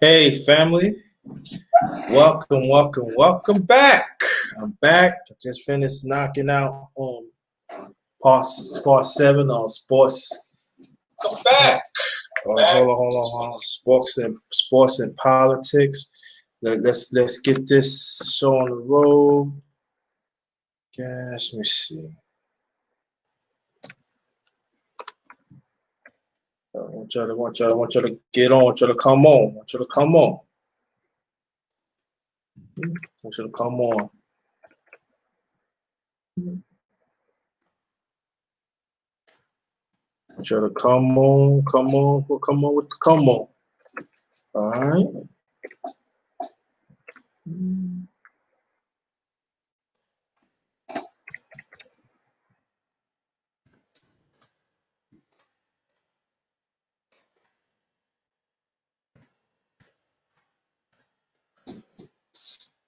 Hey, family. Welcome back. I'm back. I just finished knocking out part 7 on sports. Come back. Hold on. Sports and politics. Let's get this show on the road. Gosh, let me see. I want y'all to get on. I want y'all to come on. I want you to come on. Try to come on with the come on. All right.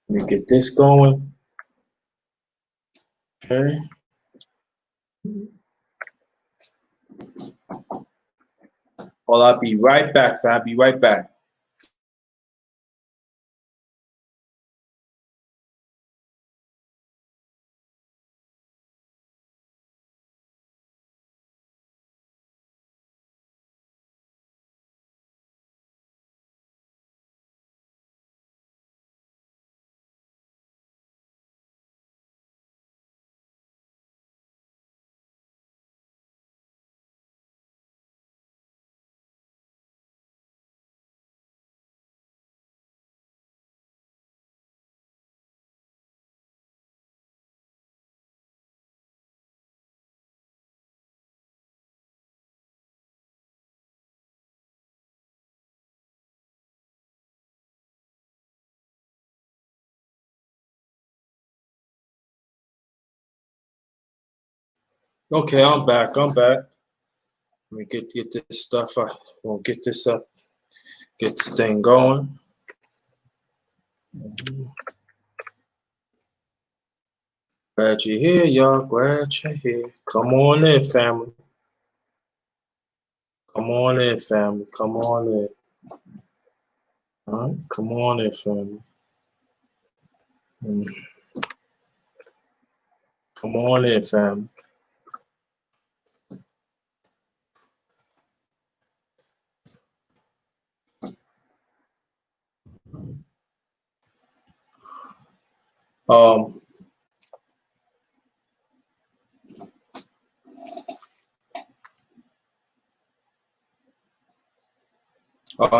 Let me get this going. Okay. Well, I'll be right back, fam. I'll be right back. Okay, I'm back. Let me get this stuff. I will get this up. Get this thing going. Glad you're here, y'all. Glad you're here. Come on in, family. Come on in, family. Come on in. All right, come on in, family. Come on in, family.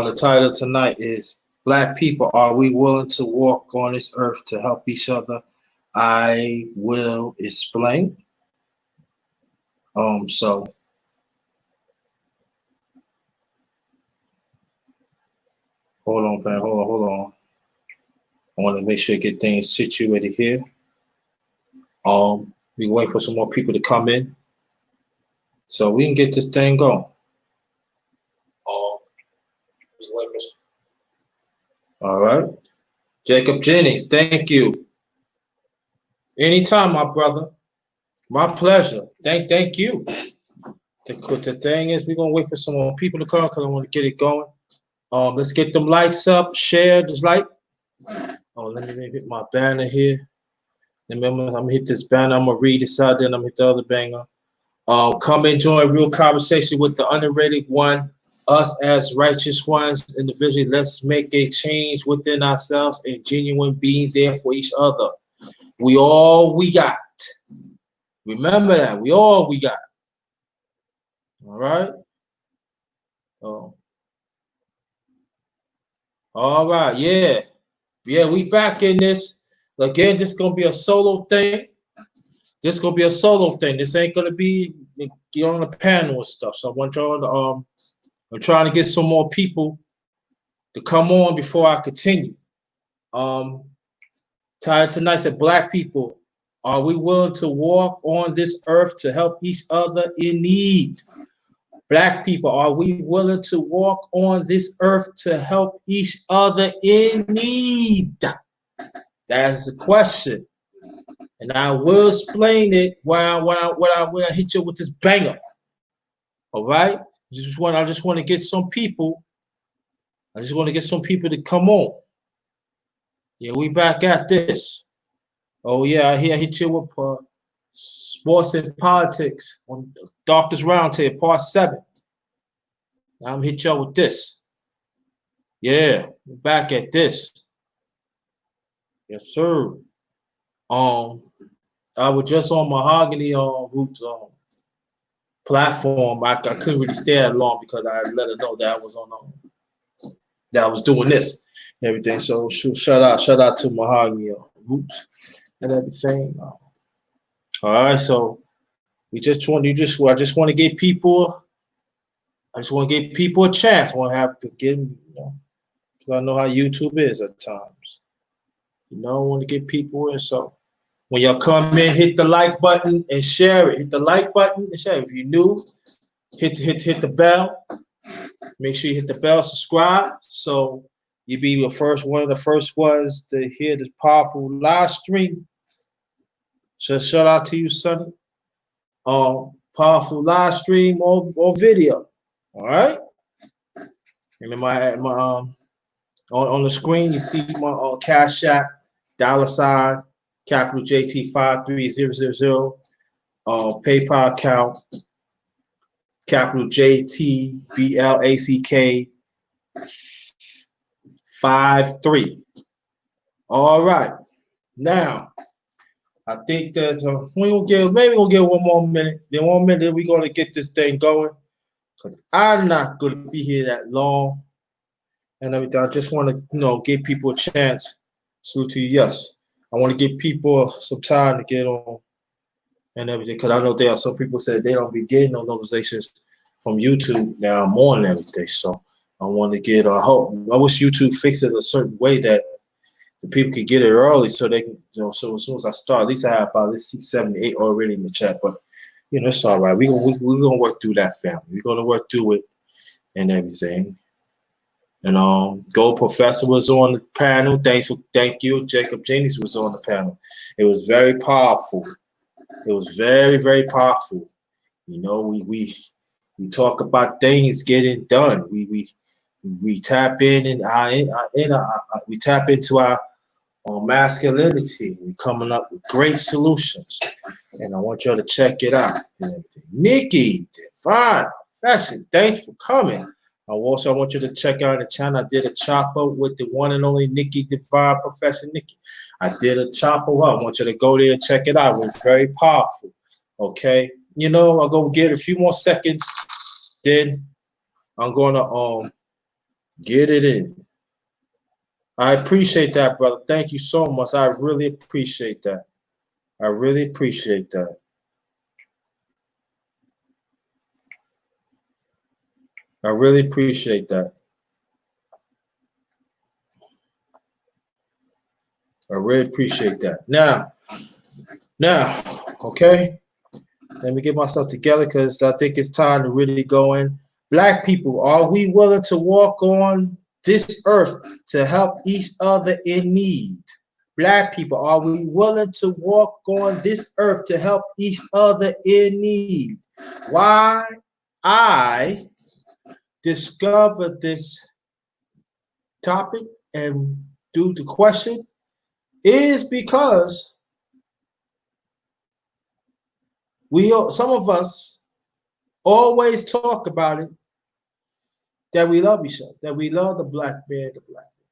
The title tonight is Black People, Are We Willing to Walk on this Earth to Help Each Other? I will explain. So hold on, fam. Hold on. I want to make sure I get things situated here. We wait for some more people to come in so we can get this thing going. All right. Jacob Jennings, thank you. Anytime, my brother. My pleasure. Thank you. The thing is, we're gonna wait for some more people to come because I want to get it going. Let's get them likes up, share this like. Let me hit my banner here. Remember, I'm gonna hit this banner. I'm gonna read this out, then I'm gonna hit the other banger. Come and join real conversation with the underrated one, us as righteous ones individually. Let's make a change within ourselves and genuine being there for each other. We all we got. Remember that. We all we got. All right. All right. Yeah. We back in this. Again, this is gonna be a solo thing. This ain't gonna be get on the panel and stuff. So I want y'all to I'm trying to get some more people to come on before I continue. Title tonight said, Black people, are we willing to walk on this earth to help each other in need? Black people, are we willing to walk on this earth to help each other in need? That's the question. And I will explain it when I hit you with this banger. All right. I just want to get some people. I just want to get some people to come on. Yeah, we back at this. Oh yeah, I hit you with sports and politics on Darkest Roundtable, part 7. I'm gonna hit y'all with this. Yeah, we're back at this. Yes, sir. I was just on Mahogany Roots platform. I couldn't really stay that long because I let her know that I was on that I was doing this and everything. So shout out to Mahogany Roots and everything. All right, so I just want to give people. I just want to give people a chance. I want to have to give them, because I know how YouTube is at times. I want to get people in. So when y'all come in, hit the like button and share it. Hit the like button and share it. If you're new, hit the bell. Make sure you hit the bell, subscribe, so you be one of the first ones to hear this powerful live stream. So shout out to you, Sonny. Powerful live stream or video. All right. And in my on the screen, you see my Cash App, $ capital JT 53000, PayPal account, capital JT BLACK 53. All right. Now, I think there's maybe we'll get 1 more minute. Then 1 minute we're gonna get this thing going. Because I'm not gonna be here that long. And everything. I just want to, give people a chance. Salute to you, yes. I want to give people some time to get on and everything, because I know there are some people said they don't be getting no notifications from YouTube. Now I'm on and everything, so I want to get. I wish YouTube fixed it a certain way that the people could get it early, so they can, so as soon as I start, at least I have about, let's see, 7 to 8 already in the chat. But it's all right. We're gonna work through that, family. We're gonna work through it and everything. And Gold Professor was on the panel. Thank you. Jacob Jennings was on the panel. It was very powerful. It was very, very powerful. We talk about things getting done. We tap in and we tap into our masculinity. We're coming up with great solutions. And I want y'all to check it out. Nikki, Divine Fashion, thanks for coming. I want you to check out the channel. I did a chopper with the one and only Nikki Divine, Professor Nikki. I did a chopper. I want you to go there and check it out. It was very powerful. Okay. I'll go get a few more seconds. Then I'm gonna get it in. I appreciate that, brother. Thank you so much. I really appreciate that. I really appreciate that. I really appreciate that. I really appreciate that. Now, okay. Let me get myself together because I think it's time to really go in. Black people, are we willing to walk on this earth to help each other in need? Black people, are we willing to walk on this earth to help each other in need? Why I discovered this topic and do the question is because some of us always talk about it, that we love each other, that we love the black man, the black man.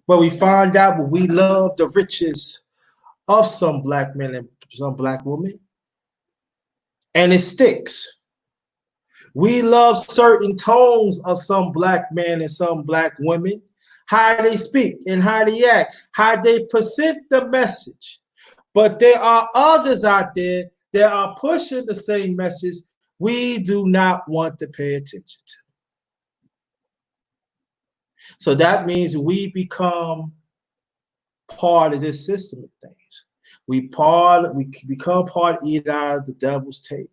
But we find out when we love the riches of some black men and some black women, and it sticks. We love certain tones of some black men and some black women, how they speak and how they act, how they present the message. But there are others out there that are pushing the same message we do not want to pay attention to. So that means we become part of this system of things. We become part of either the devil's table.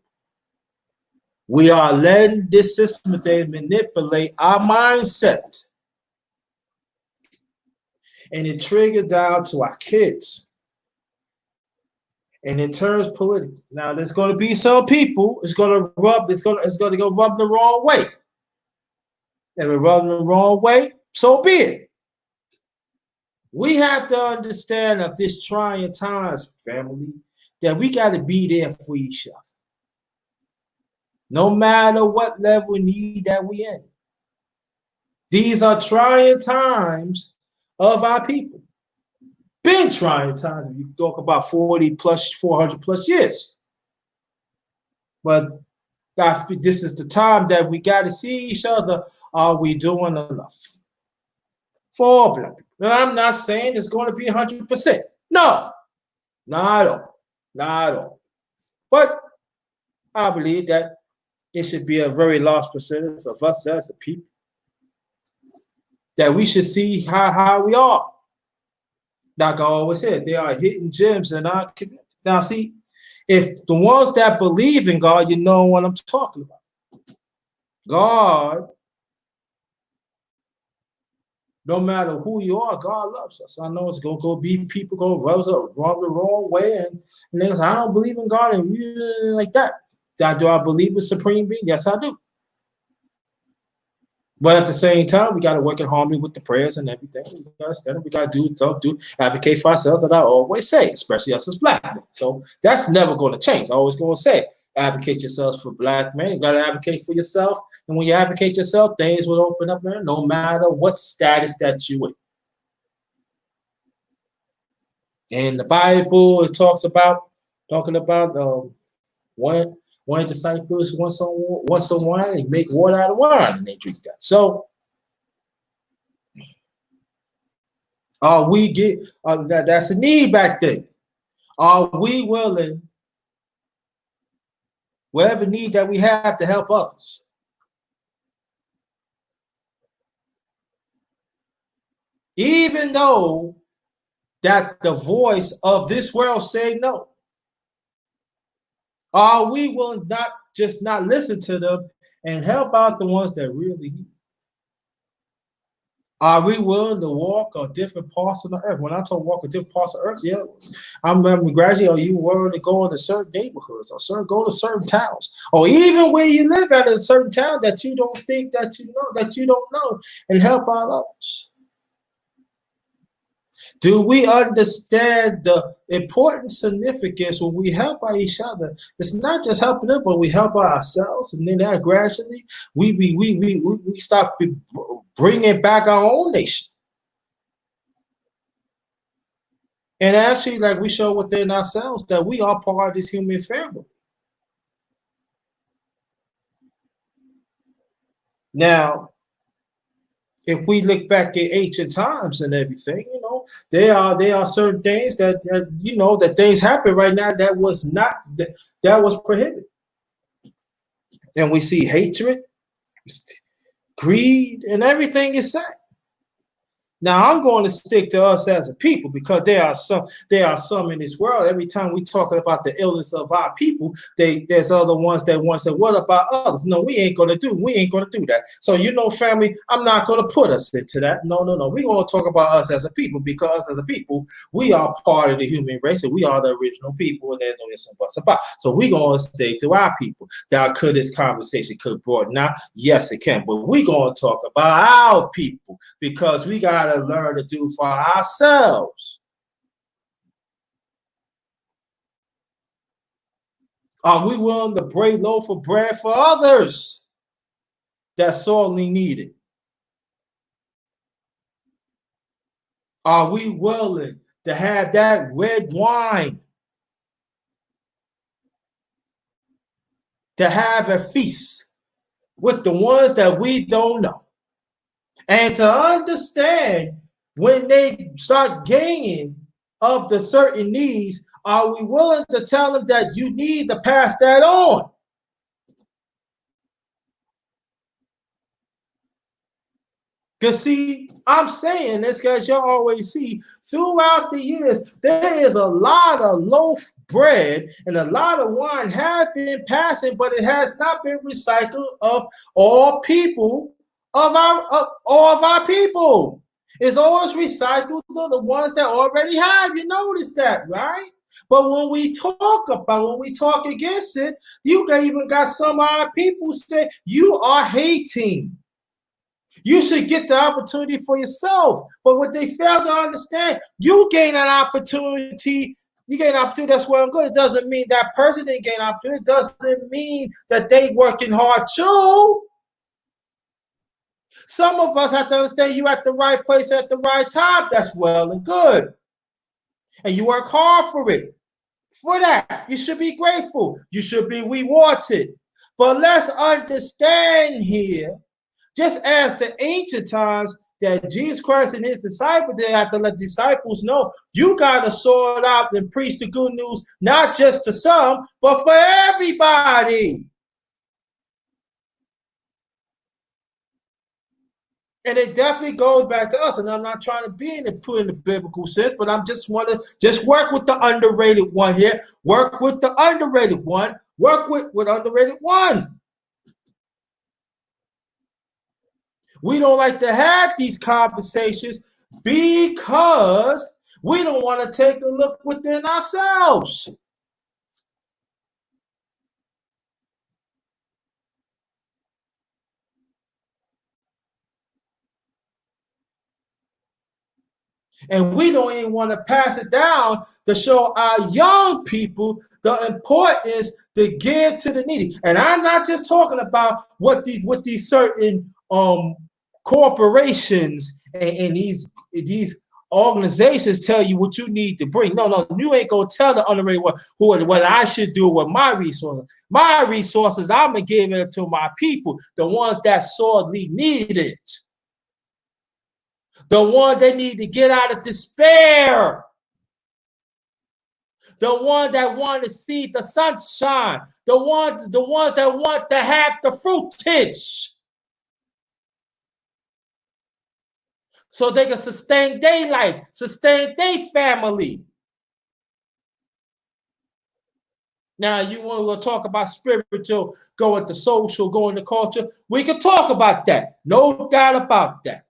We are letting this system of things manipulate our mindset. And it triggers down to our kids. and it turns political. Now there's going to be some people it's going to go rub the wrong way. If it rub the wrong way, so be it. We have to understand of this trying times, family, that we got to be there for each other. No matter what level of need that we in. These are trying times of our people. Been trying times if you talk about 40 plus, 400 plus years. But this is the time that we got to see each other. Are we doing enough? For all black people. And I'm not saying it's going to be 100%. No, not at all. Not at all. But I believe that it should be a very large percentage of us as a people that we should see how we are. Like I always said, there are hidden gems in our community. Now, see, if the ones that believe in God, you know what I'm talking about. God, no matter who you are, God loves us. I know it's going to go be people going to rub us up, run the wrong way. And they say, I don't believe in God and like that. Do I believe in supreme being? Yes, I do. But at the same time, we got to work in harmony with the prayers and everything. We got to do, advocate for ourselves, that I always say, especially us as black men. So that's never going to change. I always going to say, advocate yourselves for black men. You got to advocate for yourself. And when you advocate yourself, things will open up, man, no matter what status that you in. In the Bible, it talks about, one of the disciples wants some wine and make water out of wine and they drink that. So that's a need back there. Are we willing, whatever need that we have, to help others? Even though that the voice of this world say no. Are we willing not listen to them and help out the ones that really need? Are we willing to walk on different parts of the earth? When I talk walk on different parts of the earth, yeah, I'm gradually. Are you willing to go into certain neighborhoods or go to certain towns, or even where you live at a certain town that you don't think that you don't know, and help out others? Do we understand the important significance when we help out each other? It's not just helping them, but we help out ourselves, and then that gradually we start bringing back our own nation. And actually, like, we show within ourselves that we are part of this human family. Now, if we look back at ancient times and everything, there are certain things that that things happen right now that was prohibited, and we see hatred, greed, and everything is set. Now I'm going to stick to us as a people, because there are some in this world. Every time we talk about the illness of our people, there's other ones that want to say, what about others? No, we ain't going to do that. So, family, I'm not going to put us into that. No. We're going to talk about us as a people, because as a people, we are part of the human race, and we are the original people, and there's no ifs and buts about. So we're going to stay to our people. Now, could this conversation broaden out? Yes, it can. But we're going to talk about our people, because we got to learn to do for ourselves. Are we willing to break loaf of bread for others that sorely need it? Are we willing to have that red wine, to have a feast with the ones that we don't know? And to understand when they start gaining of the certain needs, are we willing to tell them that you need to pass that on? Because, see, I'm saying this because y'all always see throughout the years, there is a lot of loaf bread and a lot of wine have been passing, but it has not been recycled of all people. Of our people. It's always recycled to the ones that already have. You notice that, right? But when we talk against it, you even got some of our people say you are hating. You should get the opportunity for yourself. But what they fail to understand, you gain an opportunity. You gain an opportunity, that's well and good. It doesn't mean that person didn't gain an opportunity. It doesn't mean that they working hard too. Some of us have to understand you at the right place at the right time. That's well and good. And you work hard for it. For that, you should be grateful. You should be rewarded. But let's understand here, just as the ancient times that Jesus Christ and his disciples, they have to let disciples know, you got to sort out and preach the good news, not just to some, but for everybody. And it definitely goes back to us. And I'm not trying to be in the biblical sense, but I'm just want to just work with the underrated one here. Work with the underrated one. Work with underrated one. We don't like to have these conversations because we don't want to take a look within ourselves. And we don't even want to pass it down to show our young people the importance to give to the needy. And I'm not just talking about what these certain corporations and these organizations tell you what you need to bring. No, you ain't gonna tell the underrated one what I should do with my resources. My resources, I'm gonna give it to my people, the ones that sorely need it. The one that need to get out of despair. The one that want to see the sunshine. The ones that want to have the fruitage. So they can sustain their life, sustain their family. Now, you want to talk about spiritual, go into social, go into culture. We can talk about that. No doubt about that.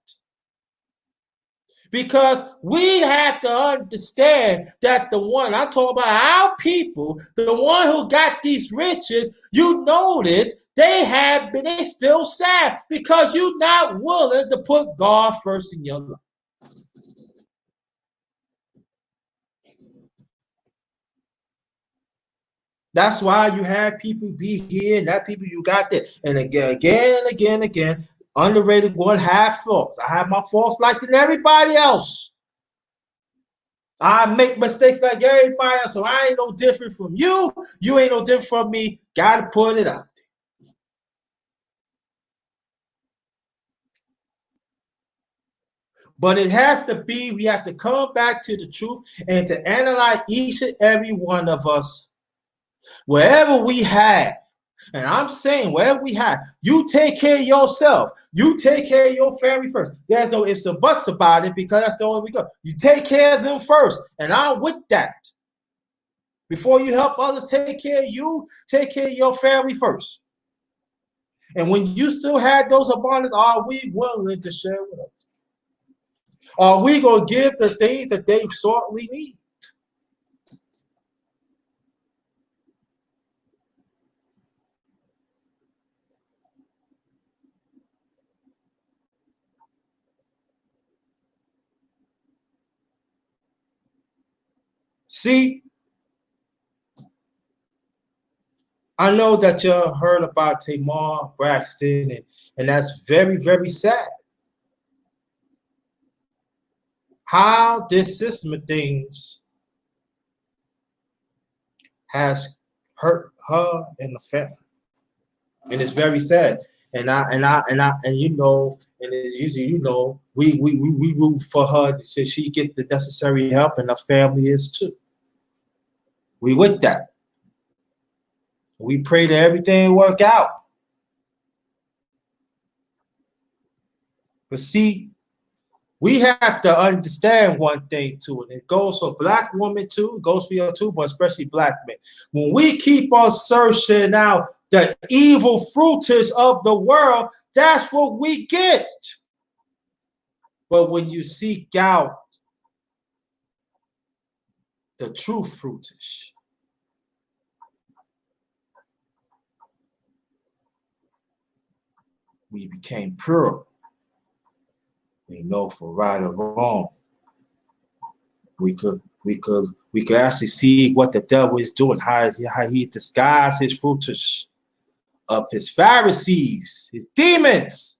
Because we have to understand that the one, I'm talking about our people, the one who got these riches, you notice they still sad because you're not willing to put God first in your life. That's why you have people be here and that people you got there. And again, underrated one, have faults. I have my faults like everybody else. I make mistakes like everybody else, so I ain't no different from you. You ain't no different from me. Gotta put it out there. But it has to be, we have to come back to the truth and to analyze each and every one of us, wherever we have. And I'm saying, wherever we have, you take care of yourself. You take care of your family first. There's no ifs and buts about it because that's the only way we go. You take care of them first. And I'm with that. Before you help others take care of you, take care of your family first. And when you still have those abundance, are we willing to share with others? Are we going to give the things that they sorely need? See, I know that you heard about Tamar Braxton, and that's very, very sad. How this system of things has hurt her and the family, and it's very sad. And you know, and usually we root for her so she get the necessary help, and the family is too. We with that. We pray that everything work out. But see, we have to understand one thing too, and it goes for black women too, it goes for you too, but especially black men. When we keep on searching out the evil fruitage of the world, that's what we get. But when you seek out the true fruitish. We became pure. We know for right or wrong. We could actually see what the devil is doing, how he disguised his fruitish of his Pharisees, his demons.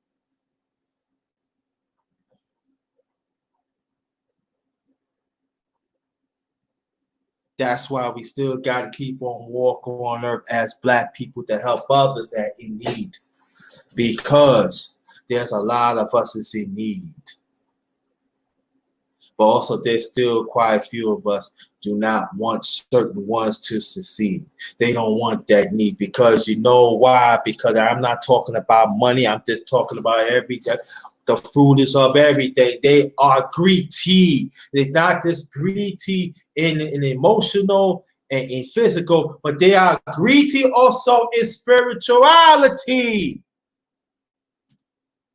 That's why we still got to keep on walking on earth as black people to help others that in need, because there's a lot of us that's in need. But also there's still quite a few of us do not want certain ones to succeed. They don't want that need, because you know why? Because I'm not talking about money. I'm just talking about everything. The fruit is of everything. They are greedy. They're not just greedy in emotional and in physical, but they are greedy also in spirituality.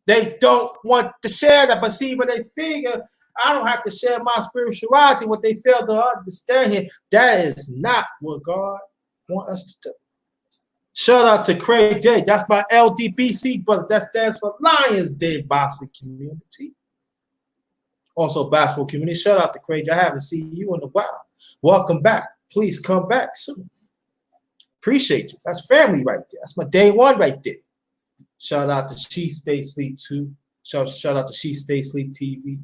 They don't want to share that. But see, when they figure, I don't have to share my spirituality, what they fail to understand here, that is not what God wants us to do. Shout out to Craig J. That's my LDBC brother. That stands for Lions Den Boxing Community. Also basketball community. Shout out to Craig J. I haven't seen you in a while. Welcome back. Please come back soon. Appreciate you. That's family right there. That's my day one right there. Shout out to She Stay Sleep too. Shout out to She Stay Sleep TV.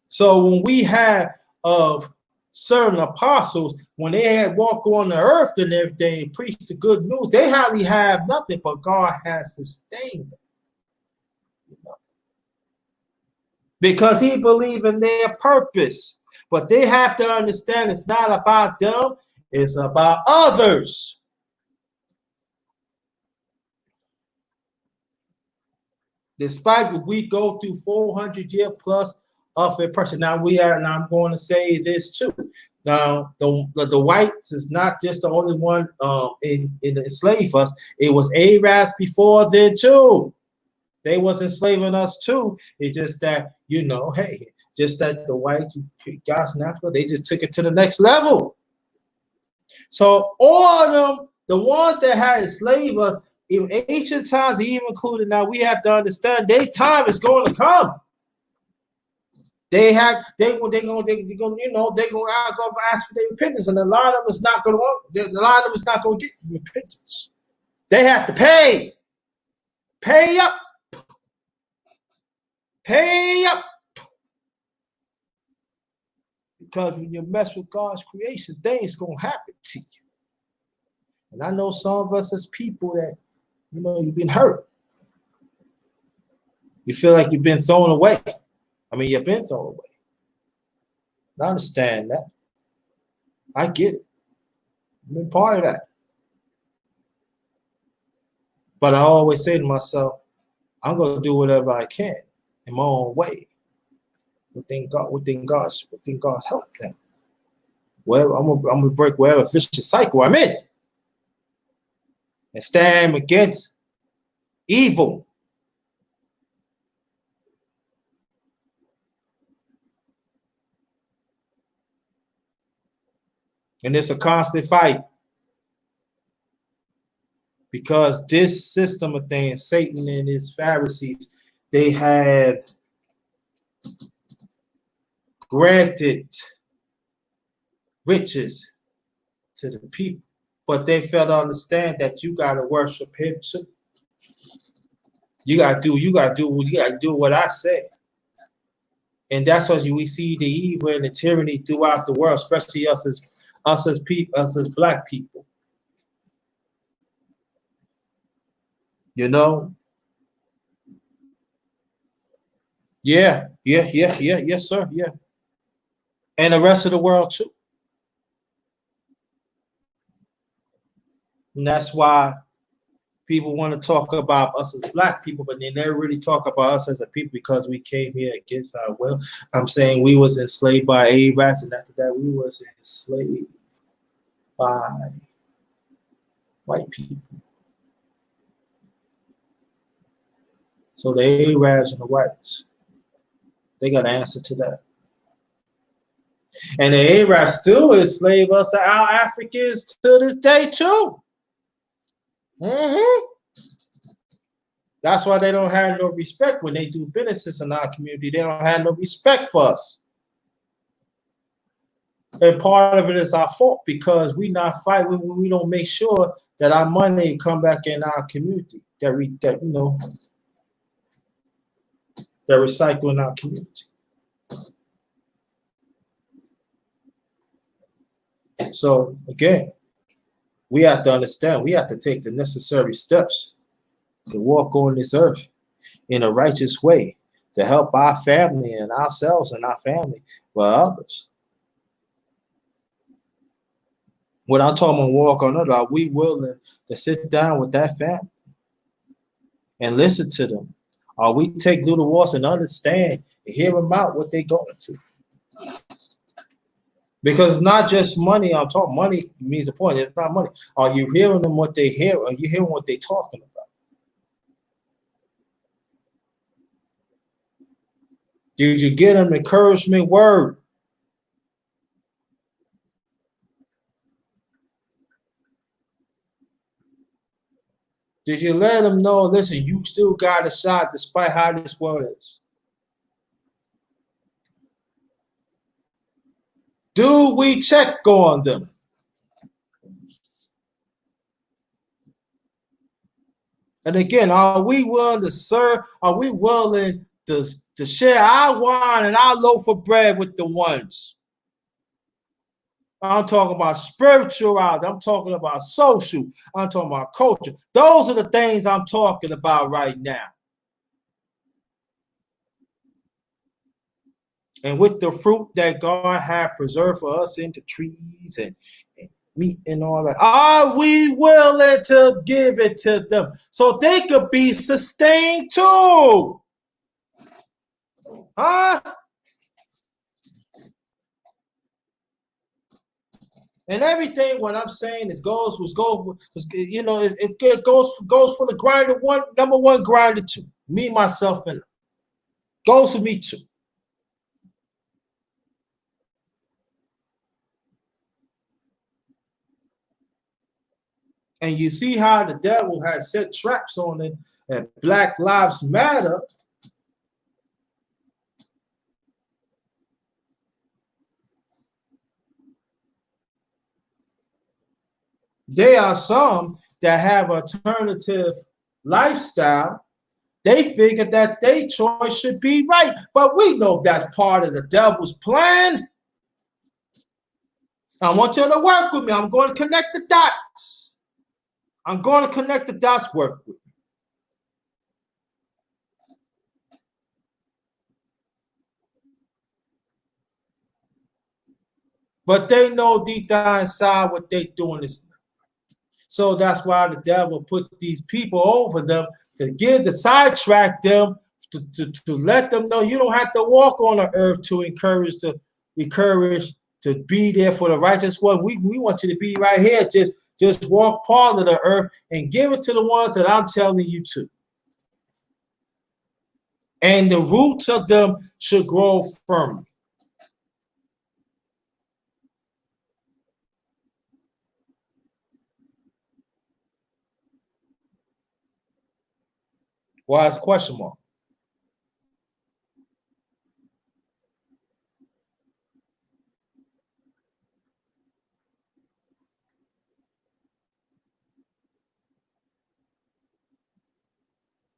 So when we had of certain apostles, when they had walked on the earth and everything, and preached the good news, they hardly have nothing, but God has sustained them. You know? Because he believed in their purpose. But they have to understand it's not about them, it's about others. Despite what we go through 400 years plus of a person. Now I'm going to say this too. Now the whites is not just the only one in enslave us. It was Arabs before then too. They was enslaving us too. It's just that, you know, hey, just that the whites guys in Africa, they just took it to the next level. So all of them, the ones that had enslaved us in ancient times, even included now, we have to understand their time is going to come. They're gonna you know, they're gonna ask for their repentance, and a lot of them is not gonna get repentance. They have to pay up, because when you mess with God's creation, things gonna happen to you. And I know some of us as people that, you know, you've been hurt. You feel like you've been thrown away. I mean, you've been thrown away. I understand that. I get it. I've been part of that. But I always say to myself, I'm going to do whatever I can in my own way, within God's help. Then, well, I'm gonna break whatever vicious cycle I'm in and stand against evil. And it's a constant fight, because this system of things, Satan and his Pharisees, they have granted riches to the people, but they fail to understand that you got to worship him too. You got to do what I say. And that's what we see, the evil and the tyranny throughout the world, especially us as black people. You know? Yeah, yes, sir, yeah. And the rest of the world too. And that's why people want to talk about us as black people, but they never really talk about us as a people, because we came here against our will. I'm saying we was enslaved by Arabs, and after that we was enslaved by white people. So the Arabs and the whites, they got an answer to that. And the Arabs still enslave us, our Africans, to this day too. That's why they don't have no respect when they do businesses in our community. They don't have no respect for us. And part of it is our fault because we not fight when we don't make sure that our money come back in our community, that recycle in our community. So again, we have to understand, we have to take the necessary steps to walk on this earth in a righteous way to help our family and ourselves and our family, but others. When I'm talking about walk on earth, are we willing to sit down with that family and listen to them? Are we take little walks and understand and hear them out what they're going through? Because it's not just money. I'm talking money means a point. It's not money. Are you hearing them what they hear? Are you hearing what they're talking about? Did you get them encouragement word? Did you let them know, listen, you still got a shot despite how this world is? Do we check on them? And again, are we willing to serve? Are we willing to share our wine and our loaf of bread with the ones? I'm talking about spirituality. I'm talking about social. I'm talking about culture. Those are the things I'm talking about right now. And with the fruit that God had preserved for us in the trees and meat and all that, are we willing to give it to them so they could be sustained too? Huh? And everything what I'm saying is goes, you know, it goes for the grinder one, number one grinder two. Me, myself, and goes for me too. And you see how the devil has set traps on it, and Black Lives Matter. There are some that have alternative lifestyle. They figure that their choice should be right. But we know that's part of the devil's plan. I want you to work with me. I'm going to connect the dots. I'm going to connect the dots, work with me. But they know deep down inside what they're doing is. So that's why the devil put these people over them to sidetrack them, to let them know you don't have to walk on the earth to encourage to be there for the righteous one. We want you to be right here. Just walk part of the earth and give it to the ones that I'm telling you to. And the roots of them should grow firmly. Why is a question mark?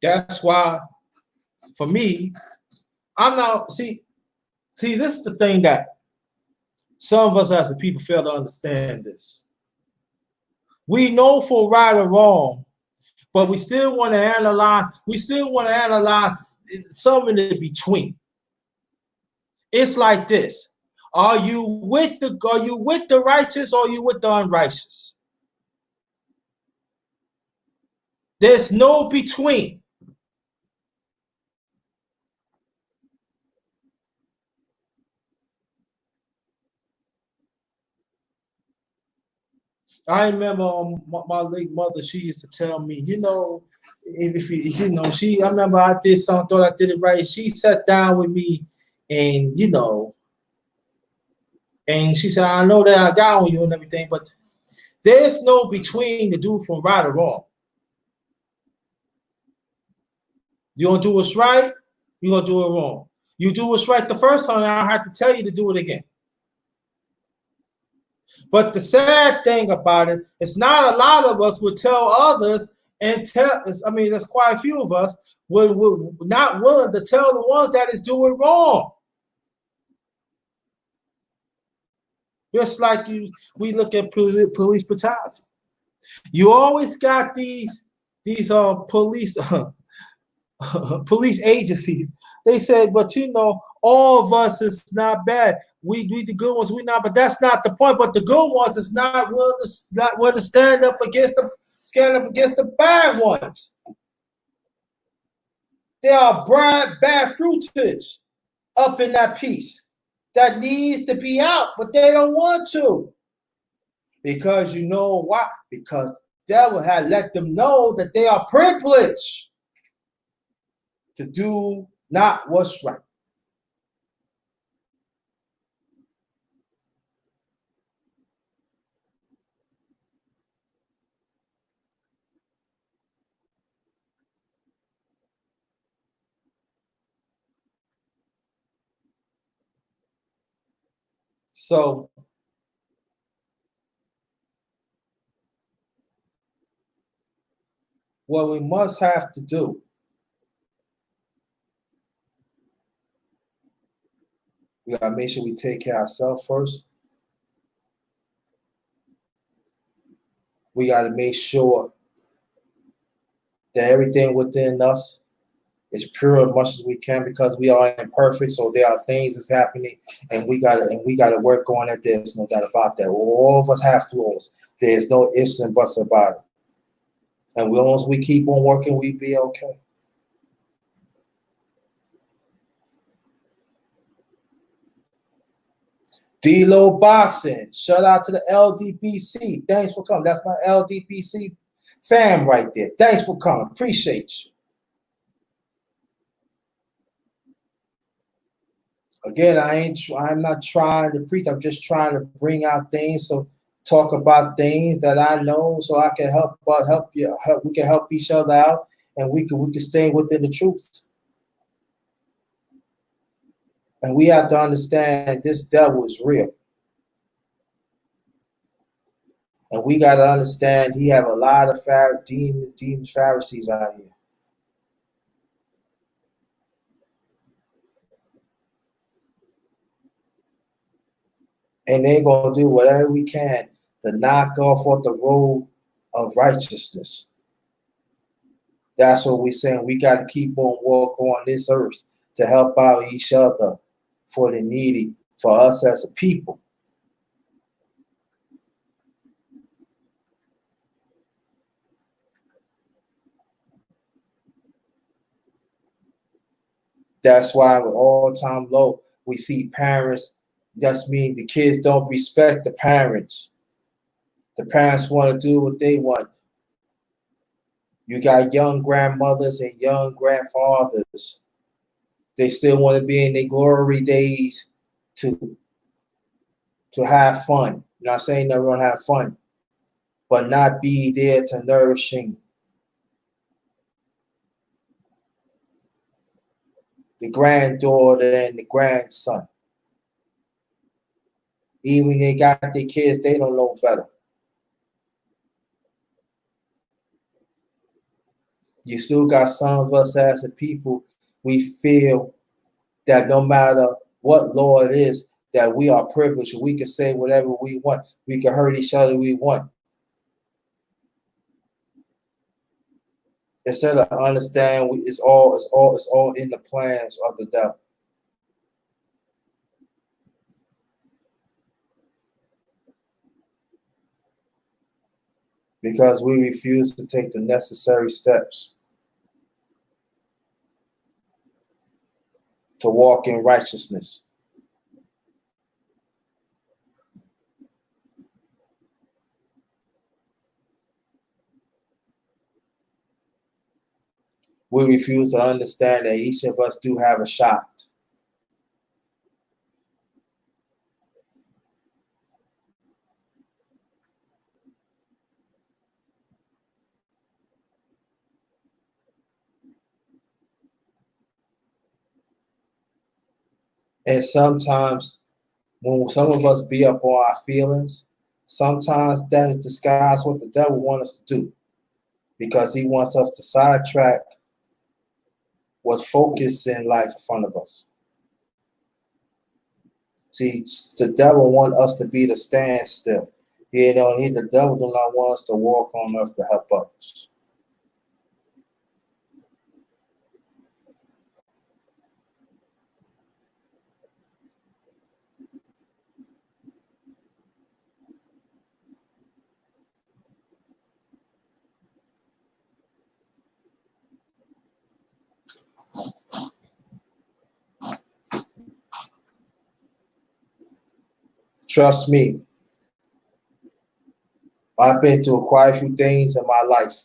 That's why, for me, I'm not, see, this is the thing that some of us as a people fail to understand this. We know for right or wrong, but we still want to analyze, something in between. It's like this. Are you with the righteous or are you with the unrighteous? There's no between. I remember my late mother, she used to tell me, you know, if you know, I remember I did something, thought I did it right. She sat down with me, and and she said, "I know that I got on you and everything, but there's no between the dude from right or wrong. You don't do what's right, you're gonna do it wrong. You do what's right the first time, I don't have to tell you to do it again." But the sad thing about it, it's not a lot of us would tell others and tell. I mean, there's quite a few of us would not willing to tell the ones that is doing wrong. Just like we look at police brutality. You always got these police police agencies. They said, but all of us is not bad. We the good ones, we not, but that's not the point. But the good ones is not willing to stand up against the bad ones. There are bad fruitage up in that piece that needs to be out, but they don't want to. Because you know why? Because the devil had let them know that they are privileged to do not what's right. So what we must have to do, we gotta make sure we take care of ourselves first. We gotta make sure that everything within us is pure as much as we can, because we are imperfect. So there are things that's happening, and we gotta work on it. There's no doubt about that. All of us have flaws. There's no ifs and buts about it. And as long as we keep on working, we be okay. D-Lo Boxing, shout out to the LDBC. Thanks for coming. That's my LDBC fam right there. Thanks for coming. Appreciate you. Again, I'm not trying to preach. I'm just trying to bring out things, so talk about things that I know, so I can help you. We can help each other out, and we can stay within the truth. And we have to understand this devil is real. And we got to understand he have a lot of demon Pharisees out here. And they're going to do whatever we can to knock off the road of righteousness. That's what we're saying. We got to keep on walking on this earth to help out each other, for the needy, for us as a people. That's why with all-time low, we see parents, that means the kids don't respect the parents. The parents want to do what they want. You got young grandmothers and young grandfathers. They still want to be in their glory days to have fun. I'm not saying they're going to have fun, but not be there to nourishing the granddaughter and the grandson. Even they got their kids, they don't know better. You still got some of us as a people, we feel that no matter what law it is, that we are privileged. We can say whatever we want. We can hurt each other we want. Instead of understanding, it's all in the plans of the devil. Because we refuse to take the necessary steps to walk in righteousness. We refuse to understand that each of us do have a shot. And sometimes when some of us be up on our feelings, sometimes that is disguised what the devil wants us to do, because he wants us to sidetrack what focus in life in front of us. See, the devil want us to be the standstill. The devil do not want us to walk on earth to help others. Trust me, I've been through quite a few things in my life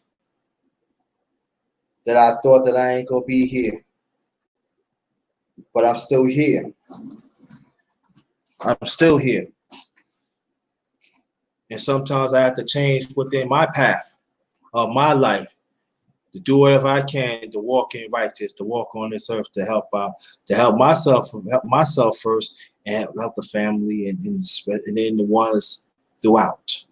that I thought that I ain't gonna be here, but I'm still here. I'm still here. And sometimes I have to change within my path of my life to do whatever I can to walk in righteous, to walk on this earth, to help out, to help myself first, and help the family, and then the ones throughout.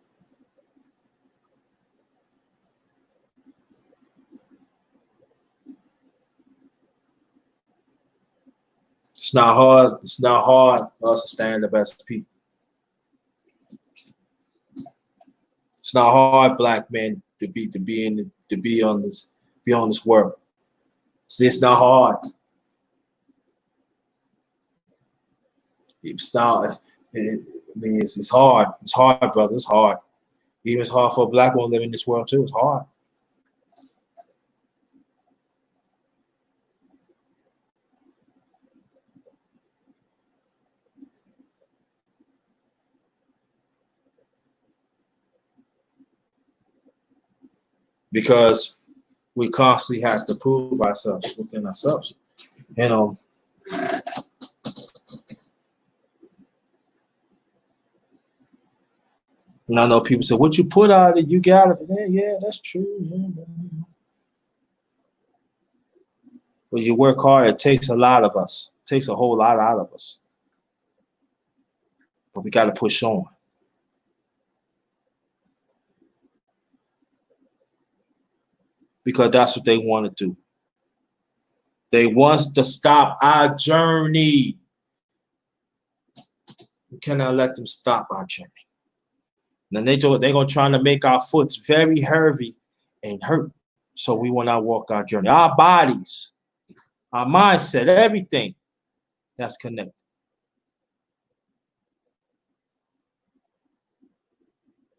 It's not hard. It's not hard for us to stand up as people. It's not hard, black men, to be on this world. See, it's not hard. It's not. It's hard. It's hard, brother. It's hard. Even it's hard for a black woman living in this world too. It's hard. Because we constantly have to prove ourselves within ourselves. You know, and I know people say, "What you put out of it, you got it." Yeah, that's true. Yeah, when you work hard, it takes a lot of us. It takes a whole lot out of us. But we got to push on, because that's what they want to do. They want to stop our journey. We cannot let them stop our journey. Then they're going to try to make our foot very heavy and hurt. So we will not walk our journey. Our bodies, our mindset, everything that's connected.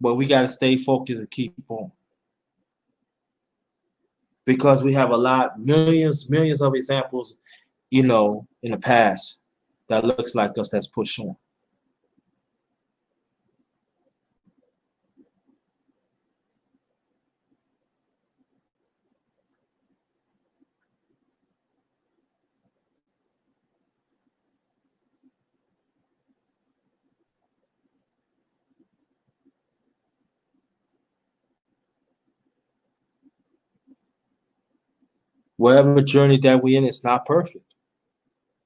But we got to stay focused and keep on. Because we have millions of examples, in the past that looks like us, that's pushed on. Whatever journey that we in, it's not perfect.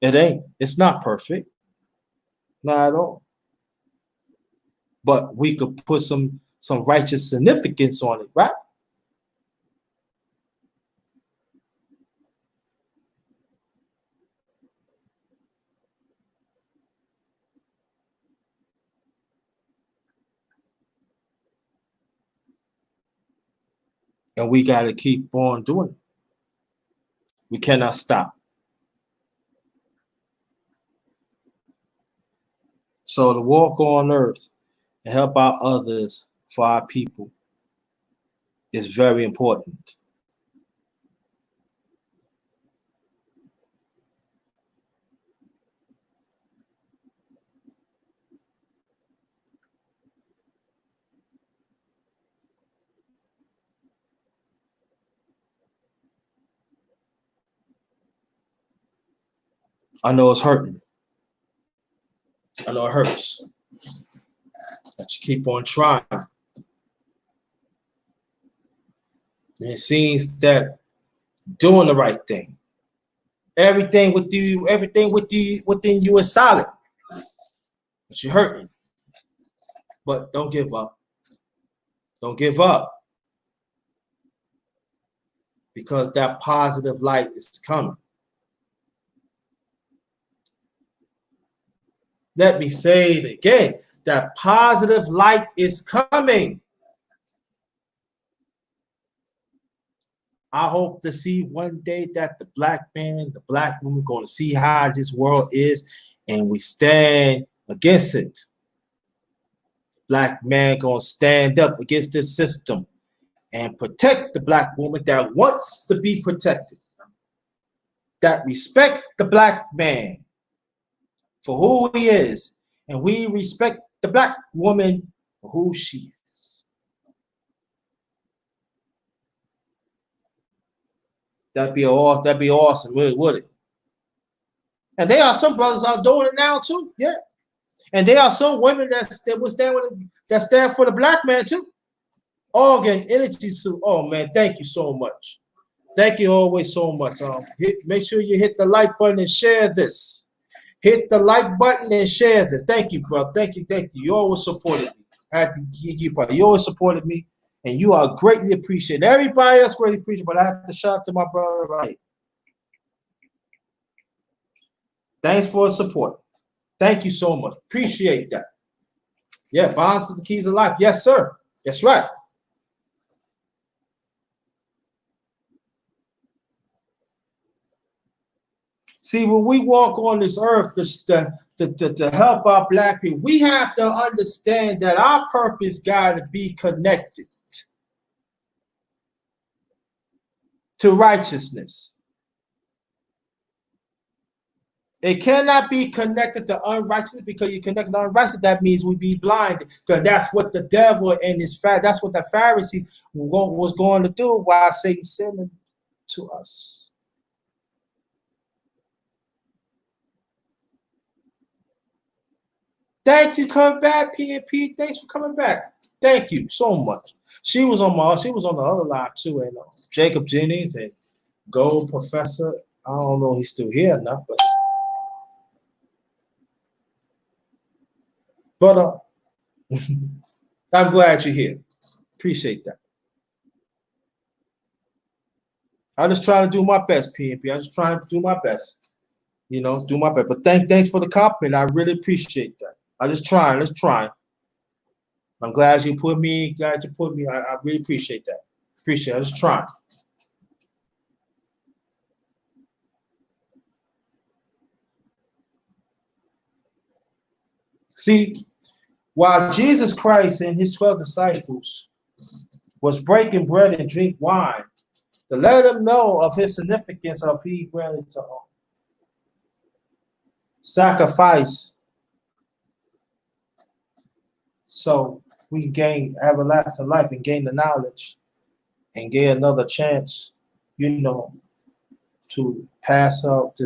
It ain't. It's not perfect. Not at all. But we could put some righteous significance on it, right? And we got to keep on doing it. We cannot stop. So to walk on earth and help out others for our people is very important. I know it's hurting. I know it hurts. But you keep on trying. And it seems that doing the right thing. Everything within you is solid. But you're hurting. But don't give up. Don't give up. Because that positive light is coming. Let me say it again. That positive light is coming. I hope to see one day that the black man, the black woman going to see how this world is and we stand against it. Black man going to stand up against this system and protect the black woman that wants to be protected. That respect the black man for who he is. And we respect the black woman for who she is. That'd be awesome, really, would it? And there are some brothers out doing it now too, yeah. And there are some women that stand for the black man too. All getting energy too. Oh man, thank you so much. Thank you always so much. Make sure you hit the like button and share this. Hit the like button and share this. Thank you, bro. Thank you. You always supported me. I have to give you, bro. You always supported me, and you are greatly appreciated. Everybody else greatly appreciated, but I have to shout out to my brother right here. Thanks for the support. Thank you so much. Appreciate that. Yeah, bonds is the keys of life. Yes, sir. That's right. See, when we walk on this earth to help our black people, we have to understand that our purpose got to be connected to righteousness. It cannot be connected to unrighteousness, because you connect to unrighteousness, that means we be blind. Because that's what the devil and his that's what the Pharisees was going to do while Satan sent them to us. Thank you, coming back, PNP. Thanks for coming back. Thank you so much. She was on the other line too, and Jacob Jennings and Gold Professor. I don't know if he's still here or not, but I'm glad you're here. Appreciate that. I just try to do my best, PNP. I just trying to do my best. You know, do my best. But thanks for the compliment. I really appreciate that. I just trying. Let's try. I'm glad you put me. I really appreciate that. Appreciate it. I just trying. See, while Jesus Christ and his 12 disciples was breaking bread and drink wine, to let them know of his significance of he willing to sacrifice so we gain everlasting life and gain the knowledge and get another chance, to pass up the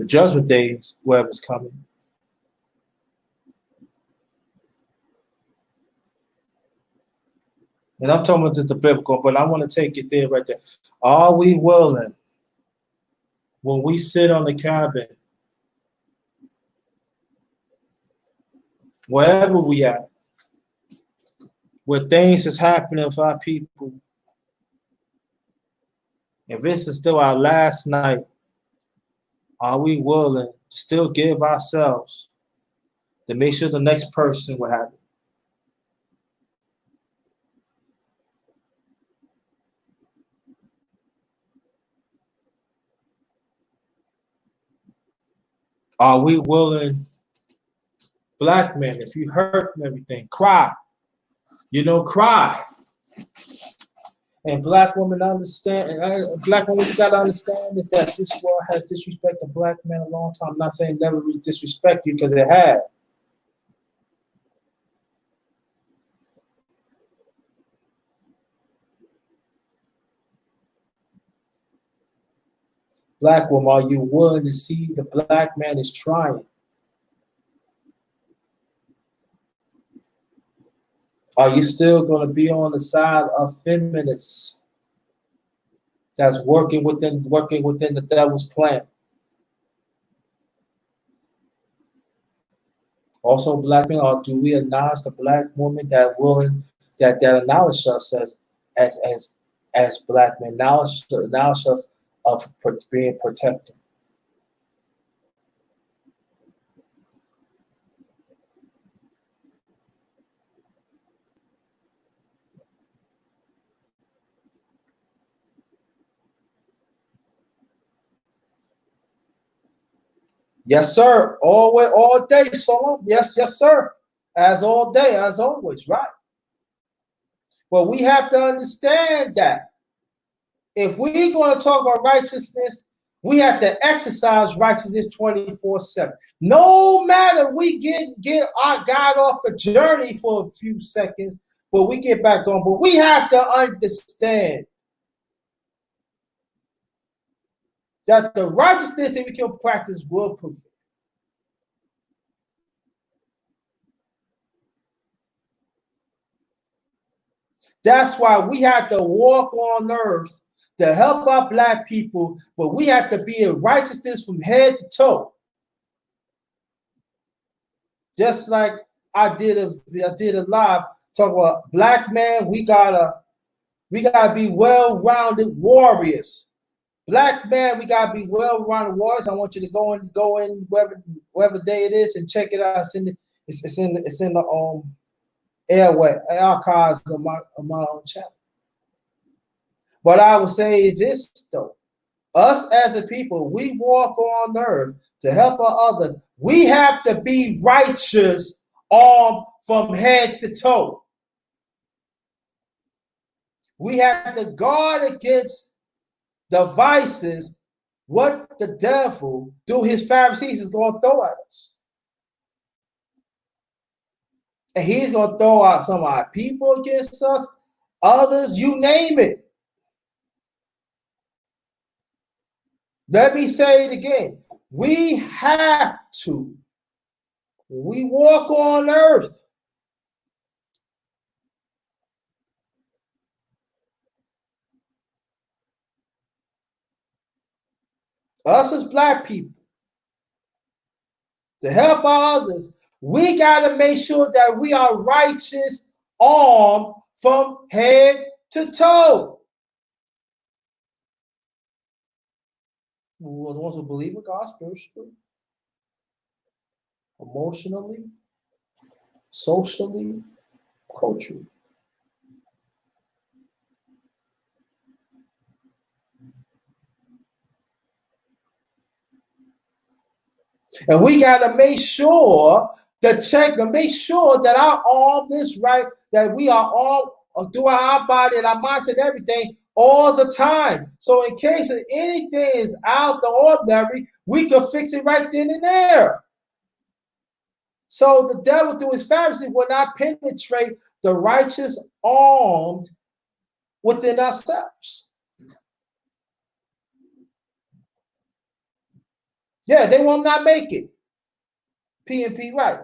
judgment day, whoever's coming. And I'm talking about just the biblical, but I want to take it there right there. Are we willing, when we sit on the cabin, wherever we at, where things is happening for our people, if this is still our last night, are we willing to still give ourselves to make sure the next person will have it? Are we willing, black men, if you hurt and everything, cry, cry. And black women understand, and black women, you gotta understand that this world has disrespected black men a long time. I'm not saying never really disrespect you, because it has. Black woman, are you willing to see the black man is trying? Are you still going to be on the side of feminists that's working within the devil's plan? Also, black men, or do we acknowledge the black woman that willing that acknowledge us as black men, acknowledge us of being protected? Yes, sir. Always, all day, so yes, yes, sir. As all day, as always, right? But we have to understand that if we're going to talk about righteousness, we have to exercise righteousness 24/7. No matter we get our God off the journey for a few seconds, but we get back on. But we have to understand that the righteousness that we can practice will prevail. That's why we have to walk on earth to help our black people, but we have to be in righteousness from head to toe. Just like I did a live talk about black man, we gotta be well-rounded warriors. Black man, we gotta be well-rounded warriors. I want you to go in whatever day it is and check it out. It's in the airway archives of my own channel. But I would say this though. Us as a people, we walk on earth to help our others. We have to be righteous from head to toe. We have to guard against the vices, what the devil, through his Pharisees, is going to throw at us. And he's going to throw out some of our people against us, others, you name it. Let me say it again. We have to. We walk on earth. Us as black people, to help others, we got to make sure that we are righteous armed from head to toe. The ones who believe in God spiritually, emotionally, socially, culturally. And we got to make sure to make sure that our arm is right, that we are all throughout our body and our mindset and everything all the time. So in case of anything is out the ordinary, we can fix it right then and there. So the devil through his Pharisees will not penetrate the righteous armed within ourselves. Yeah, they will not make it. PNP right.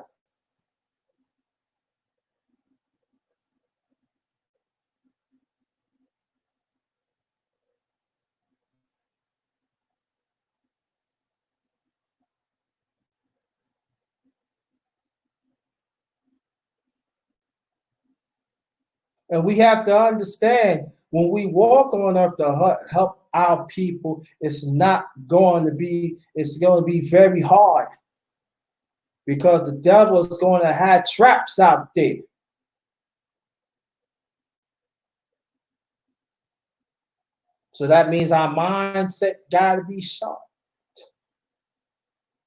And we have to understand when we walk on earth to help our people, it's going to be very hard because the devil is going to have traps out there. So that means our mindset got to be sharp.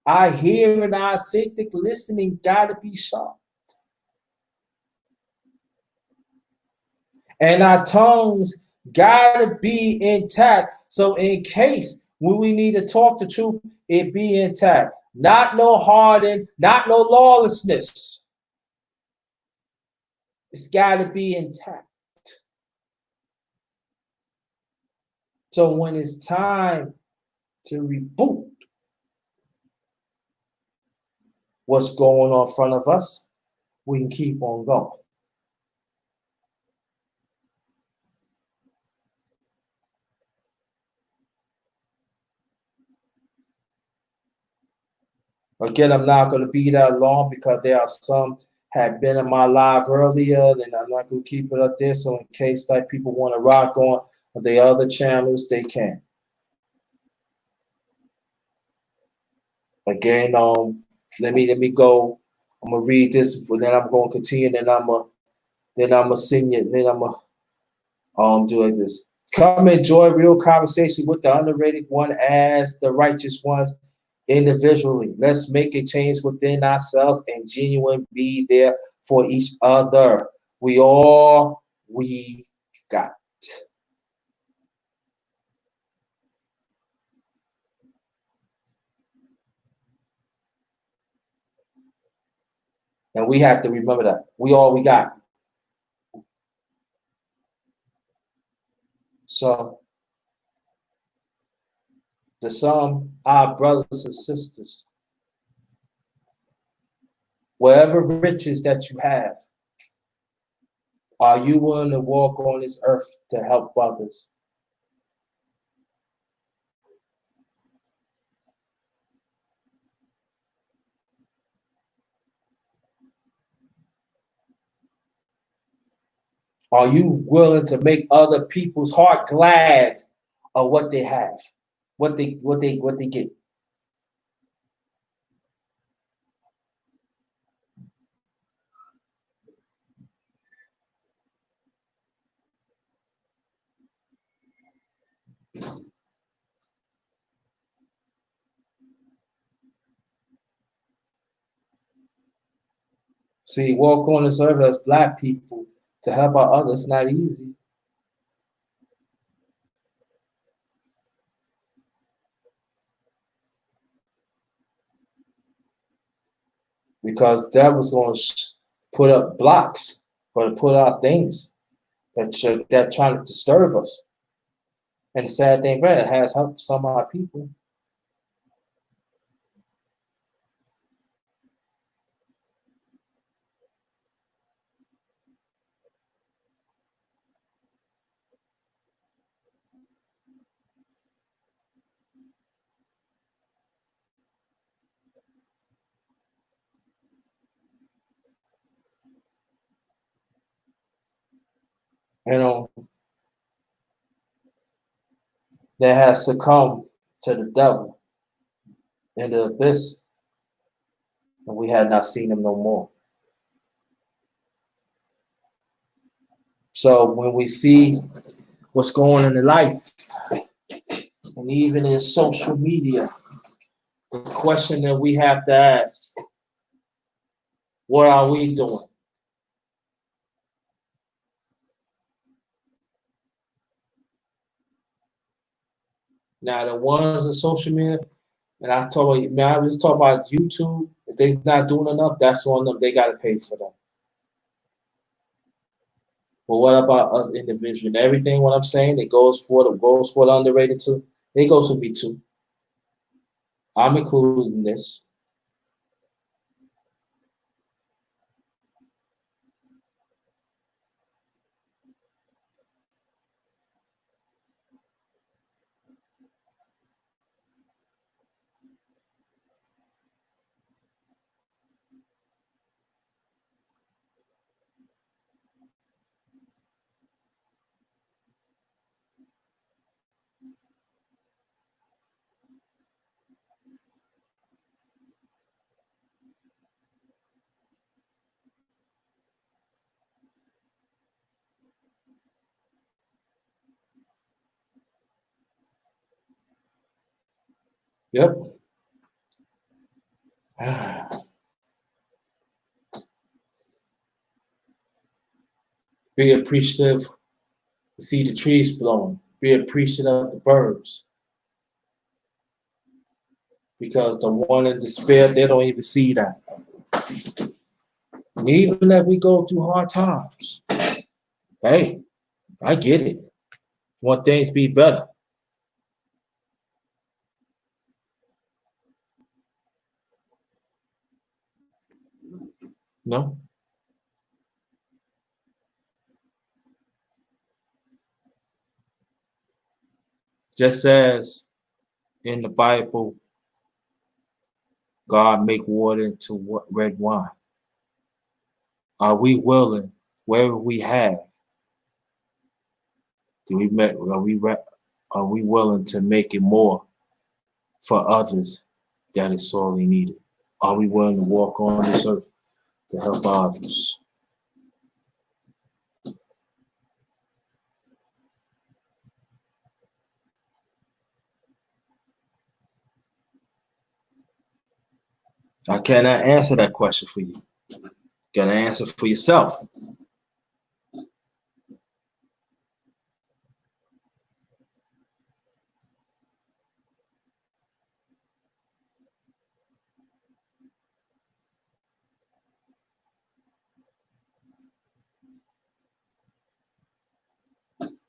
Our hearing, our authentic listening got to be sharp. And our tongues got to be intact. So in case when we need to talk the truth, it be intact. Not no hardened, not no lawlessness. It's got to be intact. So when it's time to reboot what's going on in front of us, we can keep on going. Again, I'm not going to be that long because there are some had been in my live earlier, and I'm not going to keep it up there. So in case like people want to rock on the other channels, they can. Again, let me go. I'm gonna read this, and then I'm gonna continue. Then I'm gonna sing it. Then I'm gonna do like this. Come enjoy real conversation with the underrated one as the righteous ones individually. Let's make a change within ourselves and genuine be there for each other. We got. And we have to remember that. We got. So to some our brothers and sisters, whatever riches that you have, are you willing to walk on this earth to help others? Are you willing to make other people's heart glad of what they have, what they get? See, walk on this earth as black people to help out others not easy. Because that was going to put up blocks, going to put out things that trying to disturb us. And the sad thing, Brad, it has helped some of our people. You know, that has succumbed to the devil in the abyss, and we had not seen him no more. So when we see what's going on in life, and even in social media, the question that we have to ask, what are we doing? Now, the ones on social media, and I told you, man, I was talking about YouTube. If they're not doing enough, that's on them. They got to pay for that. But what about us individually? And everything what I'm saying, it goes for the underrated too. It goes for me too. I'm including this. Yep. Be appreciative. See the trees blowing. Be appreciative of the birds. Because the one in despair, they don't even see that. And even if we go through hard times, hey, I get it. Want things to be better. No. Just as in the Bible, God make water into red wine. Are we willing, wherever we have, are we willing to make it more for others that is sorely needed? Are we willing to walk on this earth to help others? I cannot answer that question for you. You gotta answer for yourself.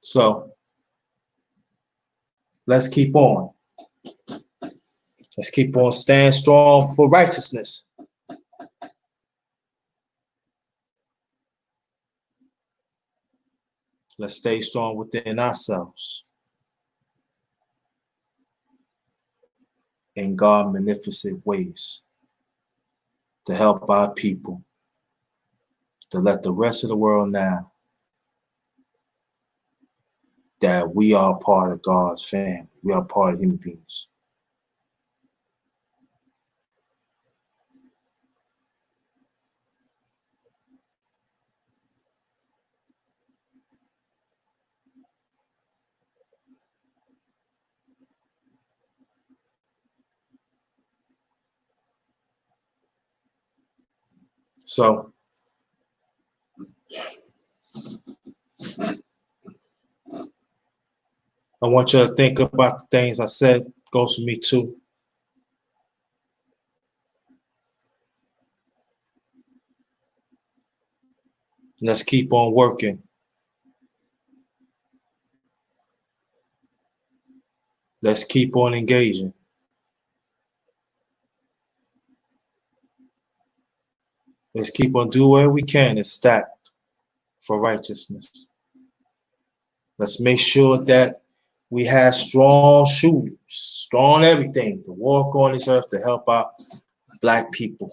So let's keep on. Let's keep on staying strong for righteousness. Let's stay strong within ourselves. In God's magnificent ways to help our people, to let the rest of the world know that we are part of God's family. We are part of human beings. So I want you to think about the things I said. Goes for me too. Let's keep on working. Let's keep on engaging. Let's keep on doing whatever we can and stack for righteousness. Let's make sure that we have strong shoes, strong everything to walk on this earth to help out Black people.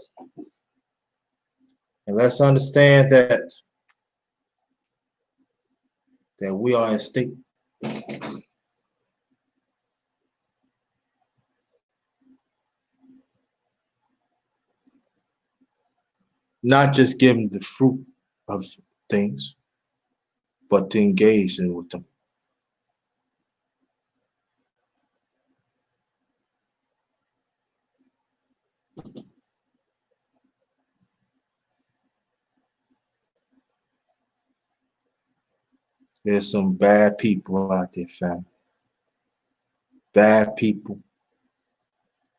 And let's understand that we are in state. Not just give them the fruit of things, but to engage with them. There's some bad people out there, fam. Bad people.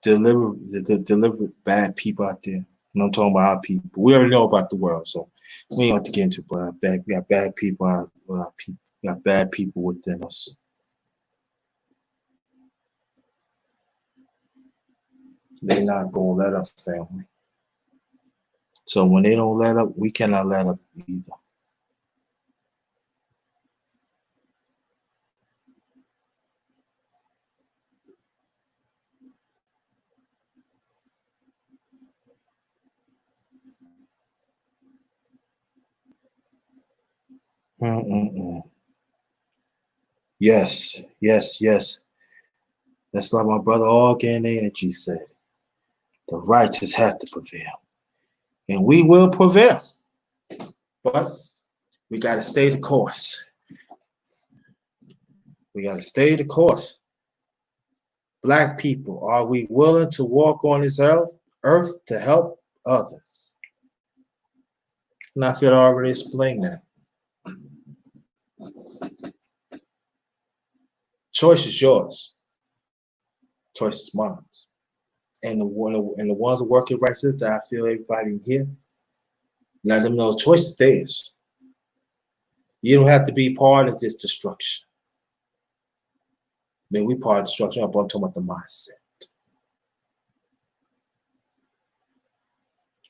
Deliberate bad people out there. And I'm talking about our people. We already know about the world, so we ain't have to get into it. But we got bad people out. We got bad people within us. They're not gonna let up, family. So when they don't let up, we cannot let up either. Yes, yes, yes. That's like my brother Organ Energy said. The righteous have to prevail. And we will prevail. But we got to stay the course. We got to stay the course. Black people, are we willing to walk on this earth to help others? And I feel I already explained that. Choice is yours. Choice is mine. And the ones that work in righteousness that I feel everybody in here, let them know choice is theirs. You don't have to be part of this destruction. Man, we part of destruction. I'm talking about the mindset.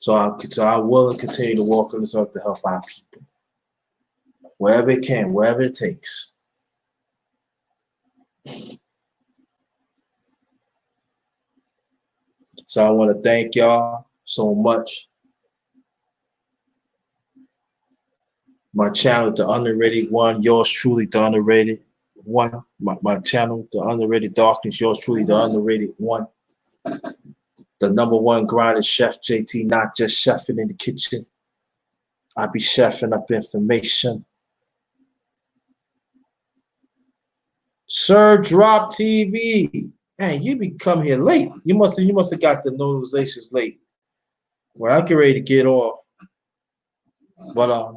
So I will continue to walk on this earth to help our people, wherever it can, wherever it takes. So I want to thank y'all so much. My channel, The Underrated One, yours truly, The Underrated One. My channel, The Underrated Darkness, yours truly, The Underrated One. The #1 grinder, Chef JT, not just chefing in the kitchen. I be chefing up information. Sir Drop TV. Man, you be come here late. You must have got the notifications late. Well, I get ready to get off. But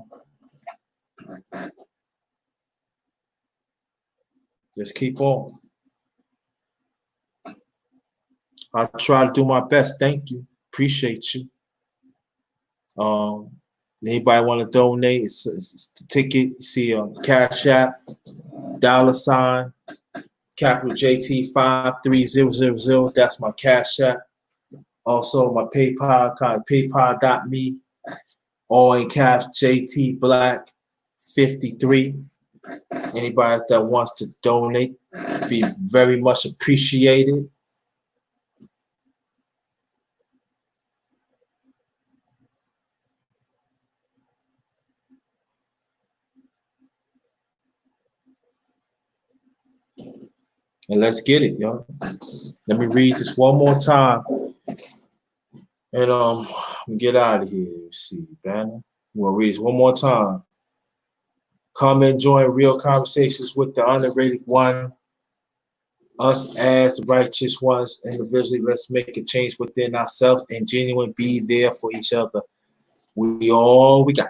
just keep on. I try to do my best. Thank you. Appreciate you. Anybody want to donate? It's the ticket. You see Cash App, $, capital JT 53000. That's my Cash App. Also my PayPal account, paypal.me, all in cash, JT Black 53. Anybody that wants to donate, be very much appreciated. And let's get it, y'all. Let me read this one more time. And get out of here. Let's see, Banner. We'll read this one more time. Come and join real conversations with the Underrated One. Us as the righteous ones individually, let's make a change within ourselves and genuinely be there for each other. We all we got.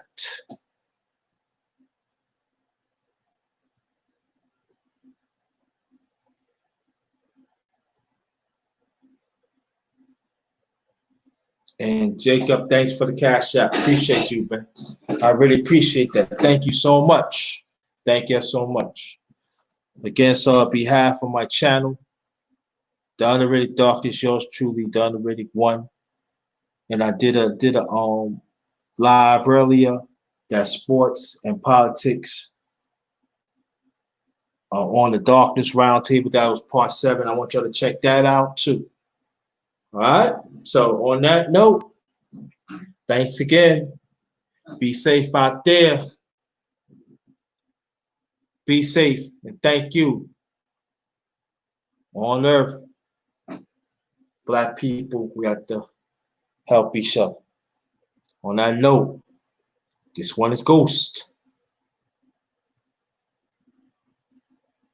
And Jacob, thanks for the Cash App. Appreciate you, man. I really appreciate that. Thank you so much. Thank you so much. Again, so on behalf of my channel, The Underrated Darkness, yours truly, The Underrated One. And I did a live earlier, that's sports and politics on the Darkness Roundtable. That was part 7. I want y'all to check that out too. All right. So on that note, thanks again. Be safe out there. Be safe and thank you. On earth, Black people, we have to help each other. On that note, this one is Ghost.